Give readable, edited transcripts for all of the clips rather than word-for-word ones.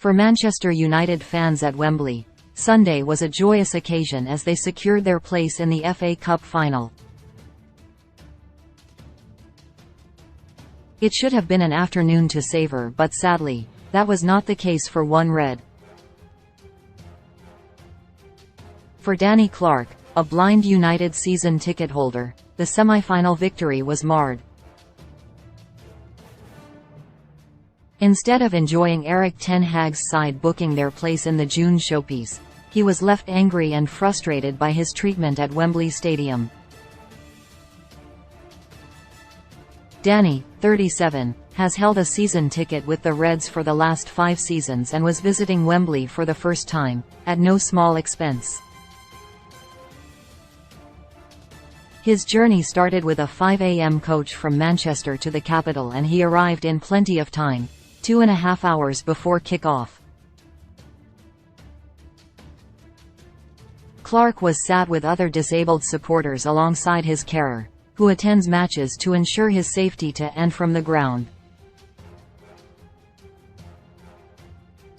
For Manchester United fans at Wembley, Sunday was a joyous occasion as they secured their place in the FA Cup final. It should have been an afternoon to savour, but sadly, that was not the case for One Red. For Danny Clark, a blind United season ticket holder, the semi-final victory was marred. Instead of enjoying Erik ten Hag's side booking their place in the June showpiece, he was left angry and frustrated by his treatment at Wembley Stadium. Danny, 37, has held a season ticket with the Reds for the last 5 seasons and was visiting Wembley for the first time, at no small expense. His journey started with a 5 a.m. coach from Manchester to the capital, and he arrived in plenty of time, 2.5 hours before kick-off. Clark was sat with other disabled supporters alongside his carer, who attends matches to ensure his safety to and from the ground.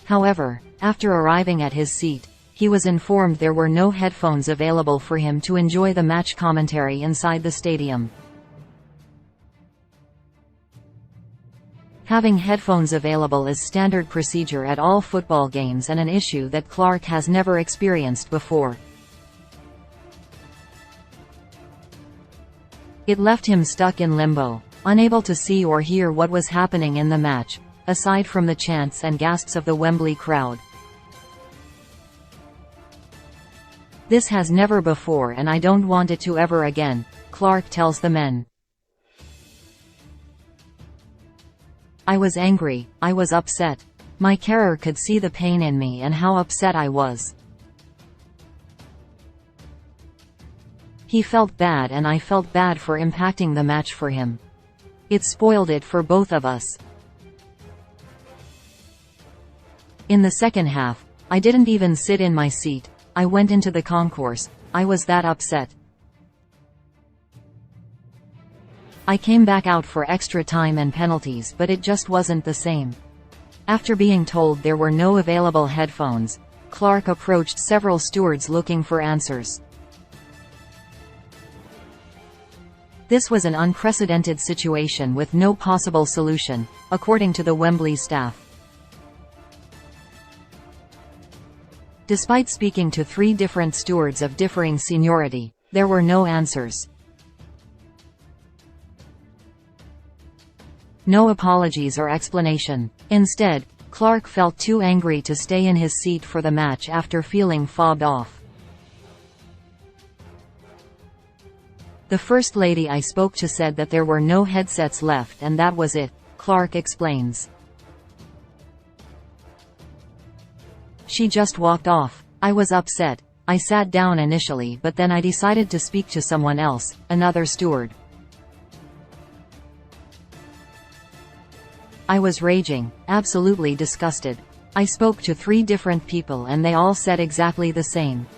However, after arriving at his seat, he was informed there were no headphones available for him to enjoy the match commentary inside the stadium. Having headphones available is standard procedure at all football games and an issue that Clark has never experienced before. It left him stuck in limbo, unable to see or hear what was happening in the match, aside from the chants and gasps of the Wembley crowd. "This has never before and I don't want it to ever again," Clark tells the men. "I was angry, I was upset. My carer could see the pain in me and how upset I was. He felt bad and I felt bad for impacting the match for him. It spoiled it for both of us. In the second half, I didn't even sit in my seat. I went into the concourse. I was that upset. I came back out for extra time and penalties, but it just wasn't the same." After being told there were no available headphones, Clark approached several stewards looking for answers. This was an unprecedented situation with no possible solution, according to the Wembley staff. Despite speaking to 3 different stewards of differing seniority, there were no answers. No apologies or explanation. Instead, Clark felt too angry to stay in his seat for the match after feeling fobbed off. "The First Lady I spoke to said that there were no headsets left and that was it," Clark explains. "She just walked off. I was upset. I sat down initially, but then I decided to speak to someone else," another steward. "I was raging, absolutely disgusted. I spoke to 3 different people and they all said exactly the same.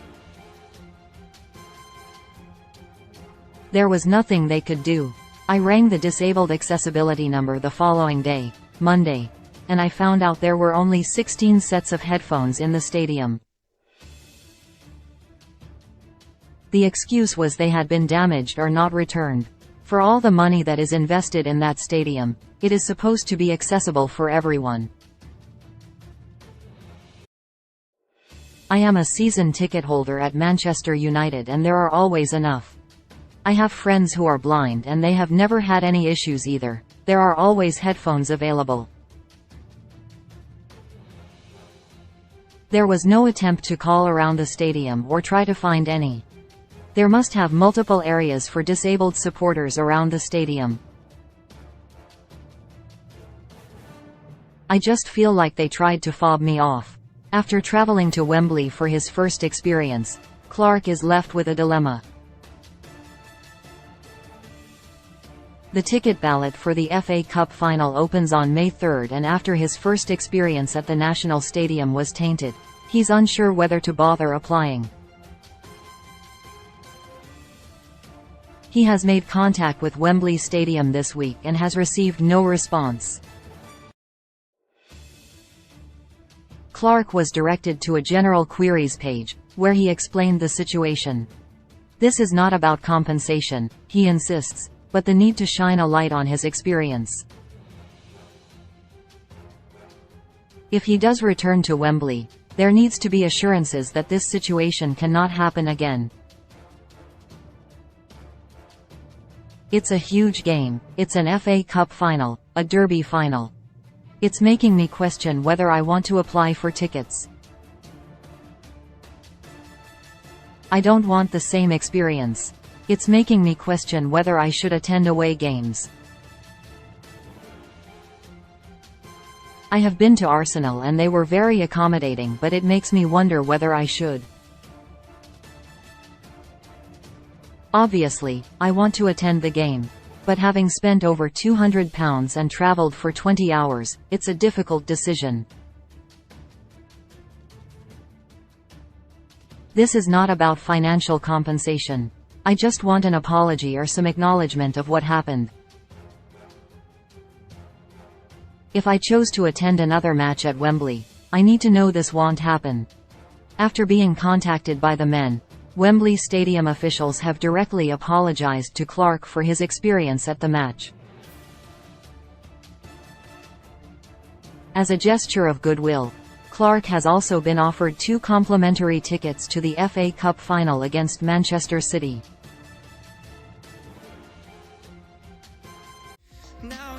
There was nothing they could do. I rang the disabled accessibility number the following day, Monday, and I found out there were only 16 sets of headphones in the stadium. The excuse was they had been damaged or not returned. For all the money that is invested in that stadium, it is supposed to be accessible for everyone. I am a season ticket holder at Manchester United and there are always enough. I have friends who are blind and they have never had any issues either. There are always headphones available. There was no attempt to call around the stadium or try to find any. There must have multiple areas for disabled supporters around the stadium. I just feel like they tried to fob me off." After traveling to Wembley for his first experience, Clark is left with a dilemma. The ticket ballot for the FA Cup final opens on May 3, and after his first experience at the National Stadium was tainted, he's unsure whether to bother applying. He has made contact with Wembley Stadium this week and has received no response. Clark was directed to a general queries page, where he explained the situation. This is not about compensation, he insists, but the need to shine a light on his experience. If he does return to Wembley, there needs to be assurances that this situation cannot happen again. It's a huge game, it's an FA Cup final, a derby final. It's making me question whether I want to apply for tickets. I don't want the same experience. It's making me question whether I should attend away games. I have been to Arsenal and they were very accommodating, but it makes me wonder whether I should. Obviously, I want to attend the game. But having spent over £200 and travelled for 20 hours, it's a difficult decision. This is not about financial compensation. I just want an apology or some acknowledgement of what happened. If I chose to attend another match at Wembley, I need to know this won't happen. After being contacted by the Men, Wembley Stadium officials have directly apologized to Clark for his experience at the match. As a gesture of goodwill, Clark has also been offered 2 complimentary tickets to the FA Cup final against Manchester City. Now